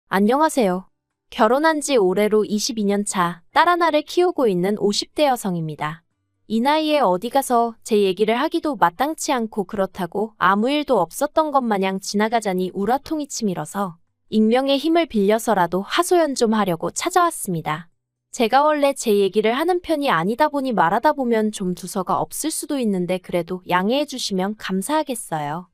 안녕하세요. 결혼한 지 올해로 22년 차 딸 하나를 키우고 있는 50대 여성입니다. 이 나이에 어디 가서 제 얘기를 하기도 마땅치 않고 그렇다고 아무 일도 없었던 것 마냥 지나가자니 우라통이 치밀어서 익명의 힘을 빌려서라도 하소연 좀 하려고 찾아왔습니다. 제가 원래 제 얘기를 하는 편이 아니다 보니 말하다 보면 좀 두서가 없을 수도 있는데 그래도 양해해 주시면 감사하겠어요.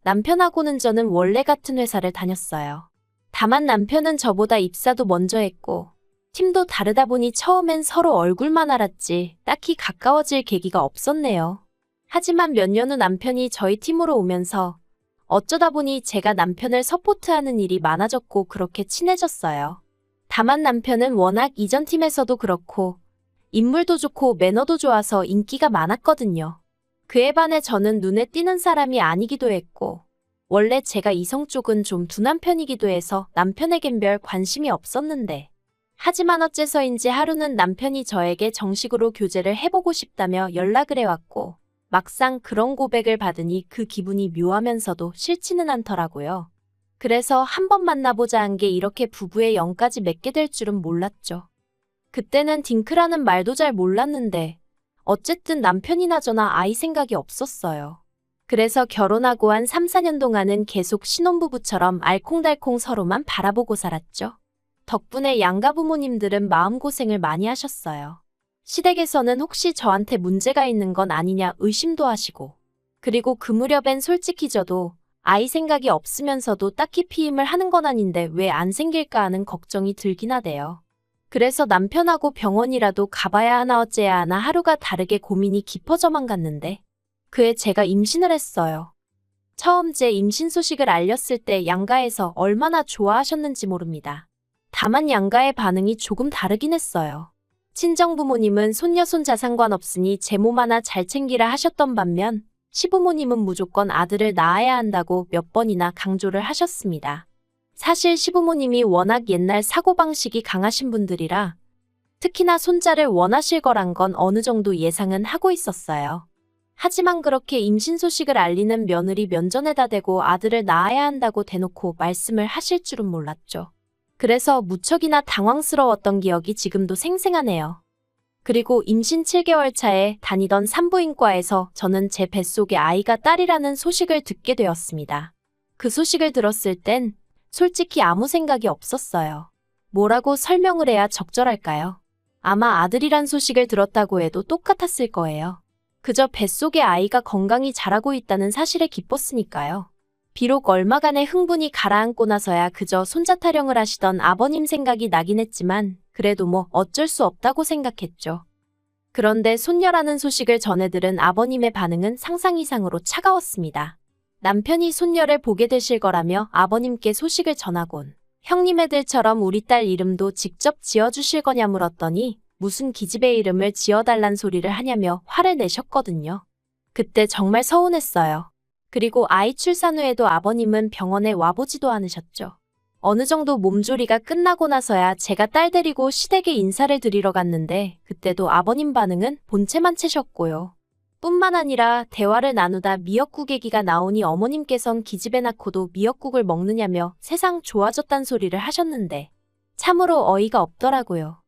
남편하고는 저는 원래 같은 회사를 다녔어요. 다만 남편은 저보다 입사도 먼저 했고 팀도 다르다 보니 처음엔 서로 얼굴만 알았지 딱히 가까워질 계기가 없었네요. 하지만 몇 년 후 남편이 저희 팀으로 오면서 어쩌다 보니 제가 남편을 서포트하는 일이 많아졌고 그렇게 친해졌어요. 다만 남편은 워낙 이전 팀에서도 그렇고 인물도 좋고 매너도 좋아서 인기가 많았거든요. 그에 반해 저는 눈에 띄는 사람이 아니기도 했고 원래 제가 이성 쪽은 좀 둔한 편이기도 해서 남편에겐 별 관심이 없었는데 하지만 어째서인지 하루는 남편이 저에게 정식으로 교제를 해보고 싶다며 연락을 해왔고 막상 그런 고백을 받으니 그 기분이 묘하면서도 싫지는 않더라고요. 그래서 한번 만나보자 한 게 이렇게 부부의 영까지 맺게 될 줄은 몰랐죠. 그때는 딩크라는 말도 잘 몰랐는데 어쨌든 남편이나 저나 아이 생각이 없었어요. 그래서 결혼하고 한 3, 4년 동안은 계속 신혼부부처럼 알콩달콩 서로만 바라보고 살았죠. 덕분에 양가 부모님들은 마음고생을 많이 하셨어요. 시댁에서는 혹시 저한테 문제가 있는 건 아니냐 의심도 하시고 그리고 그 무렵엔 솔직히 저도 아이 생각이 없으면서도 딱히 피임을 하는 건 아닌데 왜 안 생길까 하는 걱정이 들긴 하대요. 그래서 남편하고 병원이라도 가봐야 하나 어째야 하나 하루가 다르게 고민이 깊어져만 갔는데 그해 제가 임신을 했어요. 처음 제 임신 소식을 알렸을 때 양가에서 얼마나 좋아하셨는지 모릅니다. 다만 양가의 반응이 조금 다르긴 했어요. 친정부모님은 손녀 손자 상관없으니 제 몸 하나 잘 챙기라 하셨던 반면 시부모님은 무조건 아들을 낳아야 한다고 몇 번이나 강조를 하셨습니다. 사실 시부모님이 워낙 옛날 사고방식이 강하신 분들이라 특히나 손자를 원하실 거란 건 어느 정도 예상은 하고 있었어요. 하지만 그렇게 임신 소식을 알리는 며느리 면전에다 대고 아들을 낳아야 한다고 대놓고 말씀을 하실 줄은 몰랐죠. 그래서 무척이나 당황스러웠던 기억이 지금도 생생하네요. 그리고 임신 7개월 차에 다니던 산부인과에서 저는 제 뱃속에 아이가 딸이라는 소식을 듣게 되었습니다. 그 소식을 들었을 땐 솔직히 아무 생각이 없었어요. 뭐라고 설명을 해야 적절할까요? 아마 아들이란 소식을 들었다고 해도 똑같았을 거예요. 그저 뱃속에 아이가 건강히 자라고 있다는 사실에 기뻤으니까요. 비록 얼마간의 흥분이 가라앉고 나서야 그저 손자 타령을 하시던 아버님 생각이 나긴 했지만 그래도 뭐 어쩔 수 없다고 생각했죠. 그런데 손녀라는 소식을 전해들은 아버님의 반응은 상상 이상으로 차가웠습니다. 남편이 손녀를 보게 되실 거라며 아버님께 소식을 전하곤 형님 애들처럼 우리 딸 이름도 직접 지어주실 거냐 물었더니 무슨 기집애 이름을 지어달란 소리를 하냐며 화를 내셨거든요. 그때 정말 서운했어요. 그리고 아이 출산 후에도 아버님은 병원에 와보지도 않으셨죠. 어느 정도 몸조리가 끝나고 나서야 제가 딸 데리고 시댁에 인사를 드리러 갔는데 그때도 아버님 반응은 본체만 채셨고요. 뿐만 아니라 대화를 나누다 미역국 얘기가 나오니 어머님께선 기집애 낳고도 미역국을 먹느냐며 세상 좋아졌단 소리를 하셨는데 참으로 어이가 없더라고요.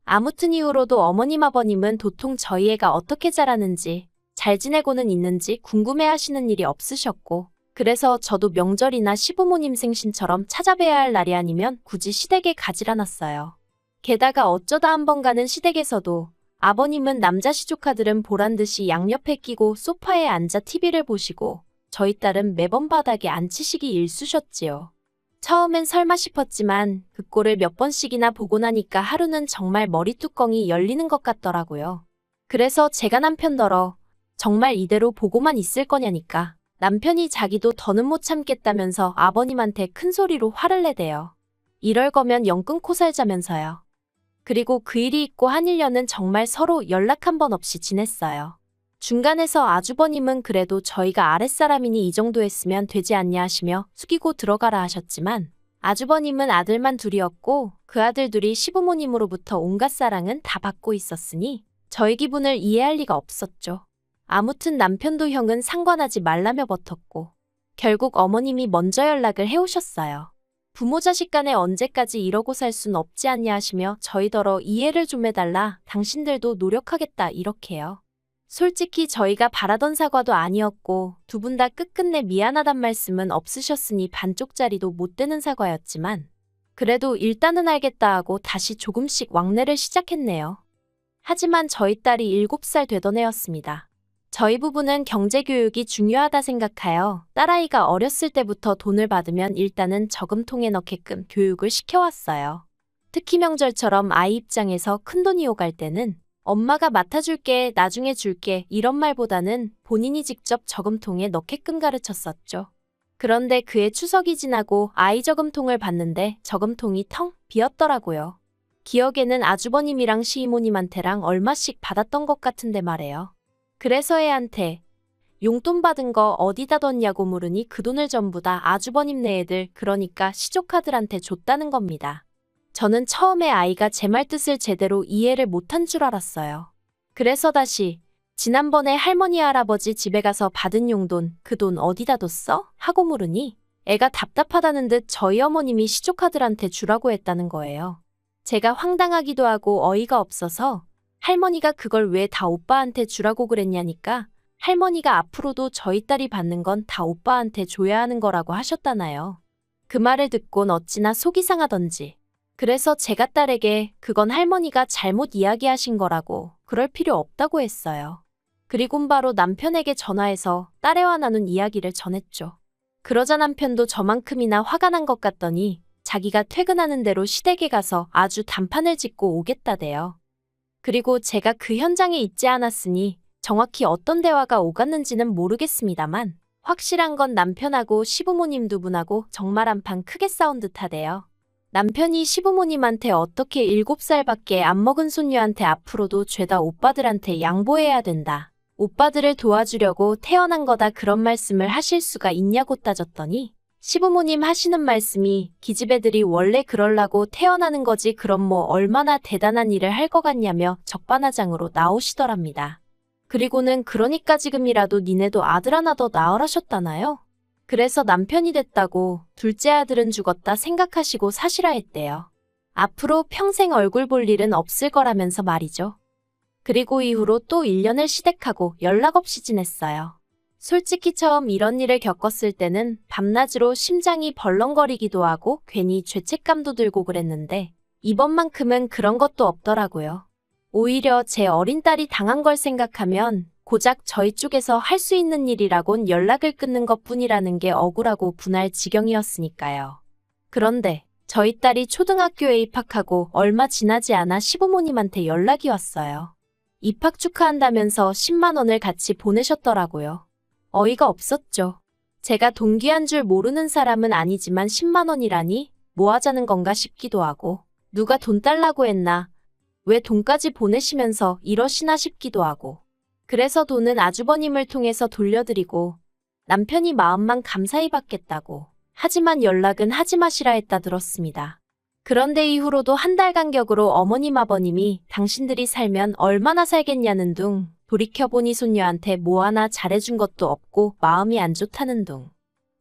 아무튼 이후로도 어머님 아버님은 도통 저희 애가 어떻게 자라는지 잘 지내고는 있는지 궁금해하시는 일이 없으셨고 그래서 저도 명절이나 시부모님 생신처럼 찾아뵈야 할 날이 아니면 굳이 시댁에 가질 않았어요. 게다가 어쩌다 한번 가는 시댁에서도 아버님은 남자 시조카들은 보란듯이 양옆에 끼고 소파에 앉아 TV를 보시고 저희 딸은 매번 바닥에 앉히시기 일쑤셨지요. 처음엔 설마 싶었지만 그 꼴을 몇 번씩이나 보고 나니까 하루는 정말 머리뚜껑이 열리는 것 같더라고요. 그래서 제가 남편더러 정말 이대로 보고만 있을 거냐니까 남편이 자기도 더는 못 참겠다면서 아버님한테 큰 소리로 화를 내대요. 이럴 거면 영 끊고 살자면서요. 그리고 그 일이 있고 한 1년은 정말 서로 연락 한 번 없이 지냈어요. 중간에서 아주버님은 그래도 저희가 아랫사람이니 이 정도 했으면 되지 않냐 하시며 숙이고 들어가라 하셨지만 아주버님은 아들만 둘이었고 그 아들 둘이 시부모님으로부터 온갖 사랑은 다 받고 있었으니 저희 기분을 이해할 리가 없었죠. 아무튼 남편도 형은 상관하지 말라며 버텼고 결국 어머님이 먼저 연락을 해오셨어요. 부모 자식 간에 언제까지 이러고 살 순 없지 않냐 하시며 저희더러 이해를 좀 해달라. 당신들도 노력하겠다 이렇게요. 솔직히 저희가 바라던 사과도 아니었고 두 분 다 끝끝내 미안하단 말씀은 없으셨으니 반쪽짜리도 못 되는 사과였지만 그래도 일단은 알겠다 하고 다시 조금씩 왕래를 시작했네요. 하지만 저희 딸이 7살 되던 해였습니다. 저희 부부는 경제교육이 중요하다 생각하여 딸아이가 어렸을 때부터 돈을 받으면 일단은 저금통에 넣게끔 교육을 시켜왔어요. 특히 명절처럼 아이 입장에서 큰돈이 오갈 때는 엄마가 맡아줄게, 나중에 줄게 이런 말보다는 본인이 직접 저금통에 넣게끔 가르쳤었죠. 그런데 그해 추석이 지나고 아이 저금통을 봤는데 저금통이 텅 비었더라고요. 기억에는 아주버님이랑 시이모님한테랑 얼마씩 받았던 것 같은데 말이에요. 그래서 애한테 용돈 받은 거 어디다 뒀냐고 물으니 그 돈을 전부 다 아주버님네 애들, 그러니까 시조카들한테 줬다는 겁니다. 저는 처음에 아이가 제 말 뜻을 제대로 이해를 못한 줄 알았어요. 그래서 다시 지난번에 할머니 할아버지 집에 가서 받은 용돈, 그 돈 어디다 뒀어? 하고 물으니 애가 답답하다는 듯 저희 어머님이 시조카들한테 주라고 했다는 거예요. 제가 황당하기도 하고 어이가 없어서 할머니가 그걸 왜 다 오빠한테 주라고 그랬냐니까 할머니가 앞으로도 저희 딸이 받는 건 다 오빠한테 줘야 하는 거라고 하셨다나요. 그 말을 듣곤 어찌나 속이 상하던지. 그래서 제가 딸에게 그건 할머니가 잘못 이야기하신 거라고, 그럴 필요 없다고 했어요. 그리곤 바로 남편에게 전화해서 딸애와 나눈 이야기를 전했죠. 그러자 남편도 저만큼이나 화가 난 것 같더니 자기가 퇴근하는 대로 시댁에 가서 아주 단판을 짓고 오겠다대요. 그리고 제가 그 현장에 있지 않았으니 정확히 어떤 대화가 오갔는지는 모르겠습니다만 확실한 건 남편하고 시부모님 두 분하고 정말 한판 크게 싸운 듯하대요. 남편이 시부모님한테 어떻게 7살밖에 안 먹은 손녀한테 앞으로도 죄다 오빠들한테 양보해야 된다. 오빠들을 도와주려고 태어난 거다 그런 말씀을 하실 수가 있냐고 따졌더니 시부모님 하시는 말씀이 기집애들이 원래 그럴라고 태어나는 거지 그럼 뭐 얼마나 대단한 일을 할 것 같냐며 적반하장으로 나오시더랍니다. 그리고는 그러니까 지금이라도 니네도 아들 하나 더 낳으라셨다나요? 그래서 남편이 됐다고 둘째 아들은 죽었다 생각하시고 사시라 했대요. 앞으로 평생 얼굴 볼 일은 없을 거라면서 말이죠. 그리고 이후로 또 1년을 시댁하고 연락 없이 지냈어요. 솔직히 처음 이런 일을 겪었을 때는 밤낮으로 심장이 벌렁거리기도 하고 괜히 죄책감도 들고 그랬는데 이번만큼은 그런 것도 없더라고요. 오히려 제 어린 딸이 당한 걸 생각하면 고작 저희 쪽에서 할 수 있는 일이라곤 연락을 끊는 것뿐이라는 게 억울하고 분할 지경이었으니까요. 그런데 저희 딸이 초등학교에 입학하고 얼마 지나지 않아 시부모님한테 연락이 왔어요. 입학 축하한다면서 10만 원을 같이 보내셨더라고요. 어이가 없었죠. 제가 동기한 줄 모르는 사람은 아니지만 10만 원이라니 뭐 하자는 건가 싶기도 하고 누가 돈 달라고 했나? 왜 돈까지 보내시면서 이러시나 싶기도 하고 그래서 돈은 아주버님을 통해서 돌려드리고 남편이 마음만 감사히 받겠다고 하지만 연락은 하지 마시라 했다 들었습니다. 그런데 이후로도 한 달 간격으로 어머님 아버님이 당신들이 살면 얼마나 살겠냐는 둥 돌이켜보니 손녀한테 뭐 하나 잘해준 것도 없고 마음이 안 좋다는 둥.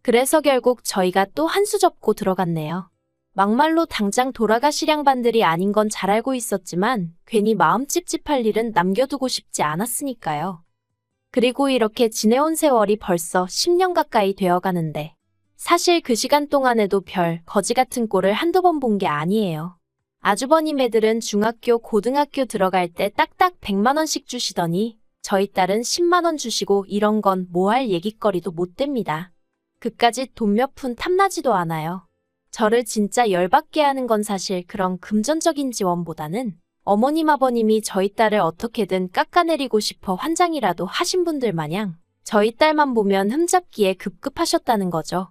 그래서 결국 저희가 또 한 수 접고 들어갔네요. 막말로 당장 돌아가시량반들이 아닌 건 잘 알고 있었지만 괜히 마음 찝찝할 일은 남겨두고 싶지 않았으니까요. 그리고 이렇게 지내온 세월이 벌써 10년 가까이 되어가는데 사실 그 시간 동안에도 별 거지 같은 꼴을 한두 번 본 게 아니에요. 아주버님 애들은 중학교, 고등학교 들어갈 때 딱딱 100만 원씩 주시더니 저희 딸은 10만 원 주시고 이런 건 뭐 할 얘기거리도 못 됩니다. 그까짓 돈 몇 푼 탐나지도 않아요. 저를 진짜 열받게 하는 건 사실 그런 금전적인 지원보다는 어머님 아버님이 저희 딸을 어떻게든 깎아내리고 싶어 환장이라도 하신 분들 마냥 저희 딸만 보면 흠잡기에 급급하셨다는 거죠.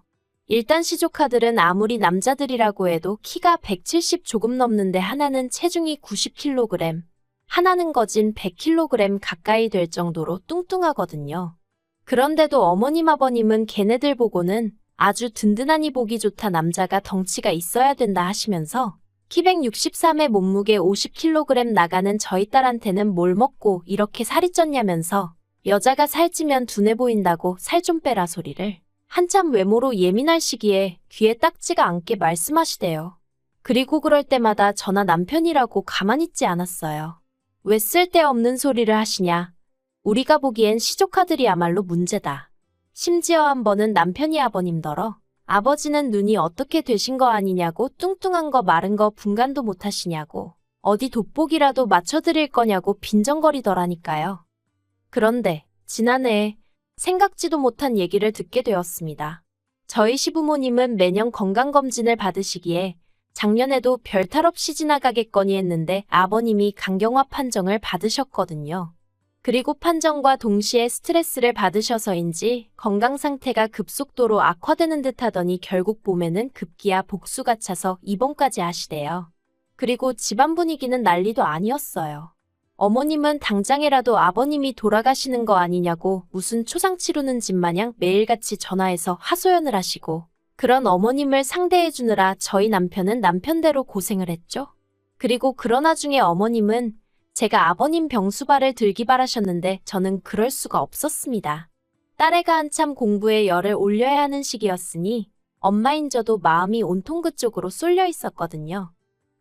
일단 시조카들은 아무리 남자들이라고 해도 키가 170 조금 넘는데 하나는 체중이 90kg, 하나는 거진 100kg 가까이 될 정도로 뚱뚱하거든요. 그런데도 어머님 아버님은 걔네들 보고는 아주 든든하니 보기 좋다 남자가 덩치가 있어야 된다 하시면서 키 163에 몸무게 50kg 나가는 저희 딸한테는 뭘 먹고 이렇게 살이 쪘냐면서 여자가 살찌면 둔해 보인다고 살 좀 빼라 소리를 한참 외모로 예민할 시기에 귀에 딱지가 않게 말씀하시대요. 그리고 그럴 때마다 저나 남편이라고 가만히 있지 않았어요. 왜 쓸데없는 소리를 하시냐. 우리가 보기엔 시조카들이야말로 문제다. 심지어 한 번은 남편이 아버님더러 아버지는 눈이 어떻게 되신 거 아니냐고 뚱뚱한 거 마른 거 분간도 못 하시냐고 어디 돋보기라도 맞춰드릴 거냐고 빈정거리더라니까요. 그런데 지난해 생각지도 못한 얘기를 듣게 되었습니다. 저희 시부모님은 매년 건강검진을 받으시기에 작년에도 별탈 없이 지나가겠거니 했는데 아버님이 간경화 판정을 받으셨거든요. 그리고 판정과 동시에 스트레스를 받으셔서인지 건강 상태가 급속도로 악화되는 듯 하더니 결국 봄에는 급기야 복수가 차서 입원까지 하시대요. 그리고 집안 분위기는 난리도 아니었어요. 어머님은 당장이라도 아버님이 돌아가시는 거 아니냐고 무슨 초상 치르는 집 마냥 매일같이 전화해서 하소연을 하시고 그런 어머님을 상대해주느라 저희 남편은 남편대로 고생을 했죠. 그리고 그런 와중에 어머님은 제가 아버님 병수발을 들기 바라셨는데 저는 그럴 수가 없었습니다. 딸애가 한참 공부에 열을 올려야 하는 시기였으니 엄마인 저도 마음이 온통 그쪽으로 쏠려 있었거든요.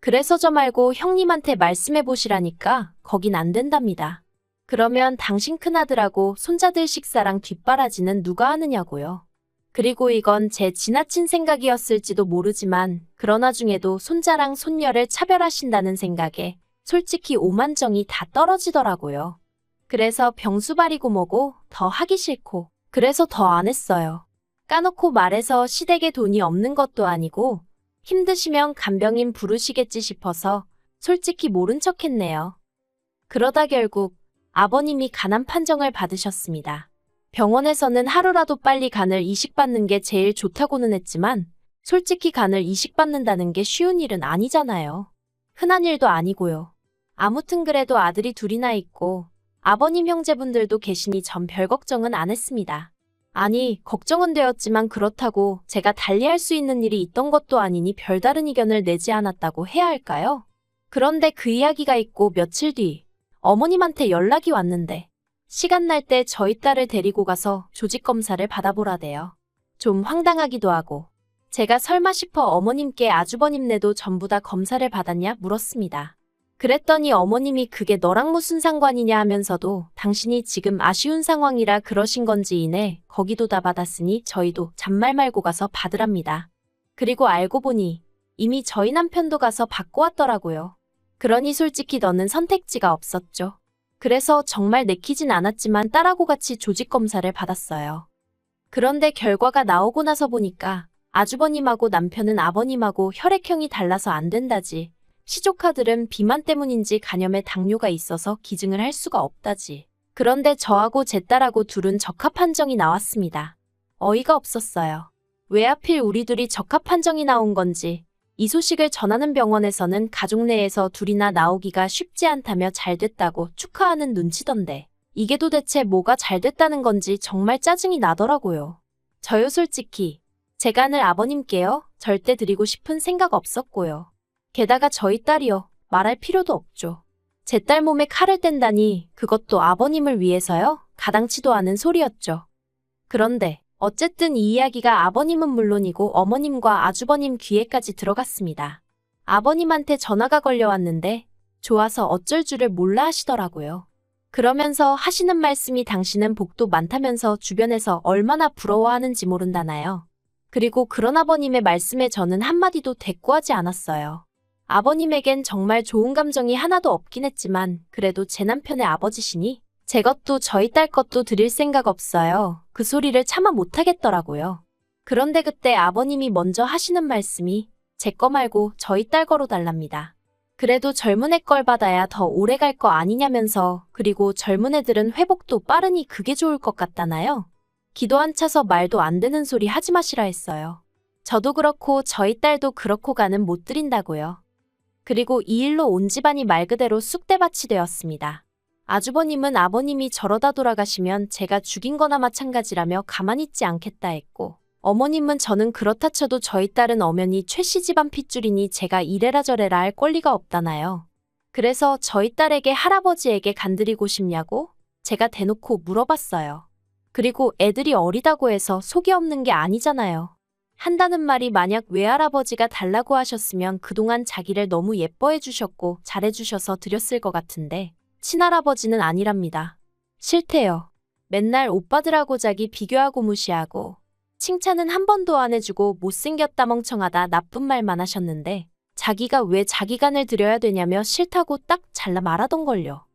그래서 저 말고 형님한테 말씀해 보시라니까 거긴 안 된답니다. 그러면 당신 큰아들하고 손자들 식사랑 뒷바라지는 누가 하느냐고요. 그리고 이건 제 지나친 생각이었을지도 모르지만 그런 와중에도 손자랑 손녀를 차별하신다는 생각에 솔직히 오만정이 다 떨어지더라고요. 그래서 병수발이고 뭐고 더 하기 싫고 그래서 더 안 했어요. 까놓고 말해서 시댁에 돈이 없는 것도 아니고 힘드시면 간병인 부르시겠지 싶어서 솔직히 모른 척 했네요. 그러다 결국 아버님이 간암 판정을 받으셨습니다. 병원에서는 하루라도 빨리 간을 이식받는 게 제일 좋다고는 했지만 솔직히 간을 이식받는다는 게 쉬운 일은 아니잖아요. 흔한 일도 아니고요. 아무튼 그래도 아들이 둘이나 있고 아버님 형제분들도 계시니 전 별 걱정은 안 했습니다. 아니, 걱정은 되었지만 그렇다고 제가 달리할 수 있는 일이 있던 것도 아니니 별다른 의견을 내지 않았다고 해야 할까요? 그런데 그 이야기가 있고 며칠 뒤 어머님한테 연락이 왔는데 시간 날 때 저희 딸을 데리고 가서 조직검사를 받아보라대요. 좀 황당하기도 하고 제가 설마 싶어 어머님께 아주버님네도 전부 다 검사를 받았냐 물었습니다. 그랬더니 어머님이 그게 너랑 무슨 상관이냐 하면서도 당신이 지금 아쉬운 상황이라 그러신 건지 이네 거기도 다 받았으니 저희도 잔말 말고 가서 받으랍니다. 그리고 알고 보니 이미 저희 남편도 가서 받고 왔더라고요. 그러니 솔직히 너는 선택지가 없었죠. 그래서 정말 내키진 않았지만 딸하고 같이 조직검사를 받았어요. 그런데 결과가 나오고 나서 보니까 아주버님하고 남편은 아버님하고 혈액형이 달라서 안 된다지. 시조카들은 비만 때문인지 간염에 당뇨가 있어서 기증을 할 수가 없다지. 그런데 저하고 제 딸하고 둘은 적합 판정이 나왔습니다. 어이가 없었어요. 왜 하필 우리 둘이 적합 판정이 나온 건지. 이 소식을 전하는 병원에서는 가족 내에서 둘이나 나오기가 쉽지 않다며 잘 됐다고 축하하는 눈치던데 이게 도대체 뭐가 잘 됐다는 건지 정말 짜증이 나더라고요. 저요 솔직히 제 간을 아버님께요 절대 드리고 싶은 생각 없었고요. 게다가 저희 딸이요 말할 필요도 없죠. 제 딸 몸에 칼을 뗀다니 그것도 아버님을 위해서요? 가당치도 않은 소리였죠. 그런데 어쨌든 이 이야기가 아버님은 물론이고 어머님과 아주버님 귀에까지 들어갔습니다. 아버님한테 전화가 걸려왔는데 좋아서 어쩔 줄을 몰라 하시더라고요. 그러면서 하시는 말씀이 당신은 복도 많다면서 주변에서 얼마나 부러워하는지 모른다나요. 그리고 그런 아버님의 말씀에 저는 한마디도 대꾸하지 않았어요. 아버님에겐 정말 좋은 감정이 하나도 없긴 했지만 그래도 제 남편의 아버지시니 제 것도 저희 딸 것도 드릴 생각 없어요. 그 소리를 차마 못하겠더라고요. 그런데 그때 아버님이 먼저 하시는 말씀이 제 거 말고 저희 딸 거로 달랍니다. 그래도 젊은 애 걸 받아야 더 오래 갈 거 아니냐면서 그리고 젊은 애들은 회복도 빠르니 그게 좋을 것 같다나요? 기도 안 차서 말도 안 되는 소리 하지 마시라 했어요. 저도 그렇고 저희 딸도 그렇고 가는 못 드린다고요. 그리고 이 일로 온 집안이 말 그대로 쑥대밭이 되었습니다. 아주버님은 아버님이 저러다 돌아가시면 제가 죽인 거나 마찬가지라며 가만히 있지 않겠다 했고 어머님은 저는 그렇다 쳐도 저희 딸은 엄연히 최씨 집안 핏줄이니 제가 이래라 저래라 할 권리가 없다나요. 그래서 저희 딸에게 할아버지에게 간드리고 싶냐고 제가 대놓고 물어봤어요. 그리고 애들이 어리다고 해서 속이 없는 게 아니잖아요. 한다는 말이 만약 외할아버지가 달라고 하셨으면 그동안 자기를 너무 예뻐해 주셨고 잘해 주셔서 드렸을 것 같은데 친할아버지는 아니랍니다. 싫대요. 맨날 오빠들하고 자기 비교하고 무시하고 칭찬은 한 번도 안 해주고 못생겼다 멍청하다 나쁜 말만 하셨는데 자기가 왜 자기 간을 들여야 되냐며 싫다고 딱 잘라 말하던걸요.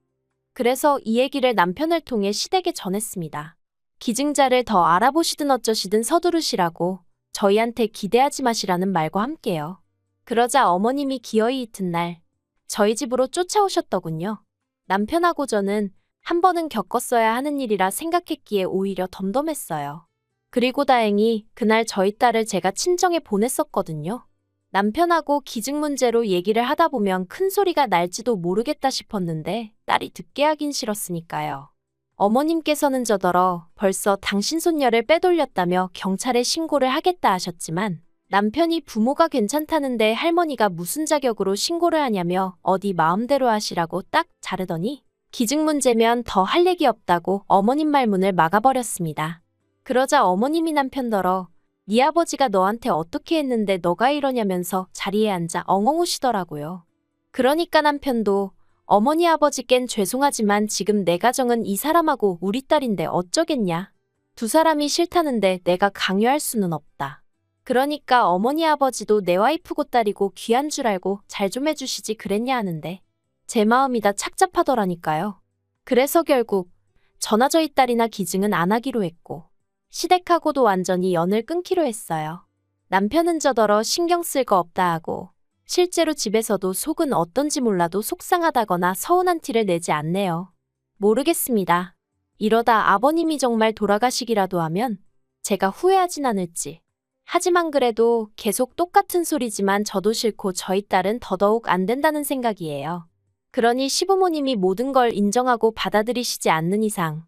그래서 이 얘기를 남편을 통해 시댁에 전했습니다. 기증자를 더 알아보시든 어쩌시든 서두르시라고 저희한테 기대하지 마시라는 말과 함께요. 그러자 어머님이 기어이 이튿날 저희 집으로 쫓아오셨더군요. 남편하고 저는 한 번은 겪었어야 하는 일이라 생각했기에 오히려 덤덤했어요. 그리고 다행히 그날 저희 딸을 제가 친정에 보냈었거든요. 남편하고 기증 문제로 얘기를 하다 보면 큰 소리가 날지도 모르겠다 싶었는데 딸이 듣게 하긴 싫었으니까요. 어머님께서는 저더러 벌써 당신 손녀를 빼돌렸다며 경찰에 신고를 하겠다 하셨지만 남편이 부모가 괜찮다는데 할머니가 무슨 자격으로 신고를 하냐며 어디 마음대로 하시라고 딱 자르더니 기증 문제면 더 할 얘기 없다고 어머님 말문을 막아버렸습니다. 그러자 어머님이 남편더러 네 아버지가 너한테 어떻게 했는데 너가 이러냐면서 자리에 앉아 엉엉 우시더라고요. 그러니까 남편도 어머니 아버지껜 죄송하지만 지금 내 가정은 이 사람하고 우리 딸인데 어쩌겠냐. 두 사람이 싫다는데 내가 강요할 수는 없다. 그러니까 어머니 아버지도 내 와이프고 딸이고 귀한 줄 알고 잘 좀 해주시지 그랬냐 하는데 제 마음이 다 착잡하더라니까요. 그래서 결국 저나 저희 딸이나 기증은 안 하기로 했고 시댁하고도 완전히 연을 끊기로 했어요. 남편은 저더러 신경 쓸 거 없다 하고 실제로 집에서도 속은 어떤지 몰라도 속상하다거나 서운한 티를 내지 않네요. 모르겠습니다. 이러다 아버님이 정말 돌아가시기라도 하면 제가 후회하진 않을지. 하지만 그래도 계속 똑같은 소리지만 저도 싫고 저희 딸은 더더욱 안 된다는 생각이에요. 그러니 시부모님이 모든 걸 인정하고 받아들이시지 않는 이상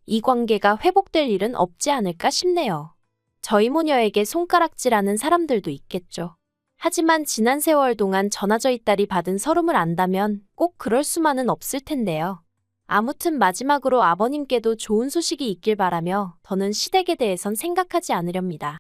이 관계가 회복될 일은 없지 않을까 싶네요. 저희 모녀에게 손가락질하는 사람들도 있겠죠. 하지만 지난 세월 동안 저나 저희 딸이 받은 서름을 안다면 꼭 그럴 수만은 없을 텐데요. 아무튼 마지막으로 아버님께도 좋은 소식이 있길 바라며 더는 시댁에 대해선 생각하지 않으렵니다.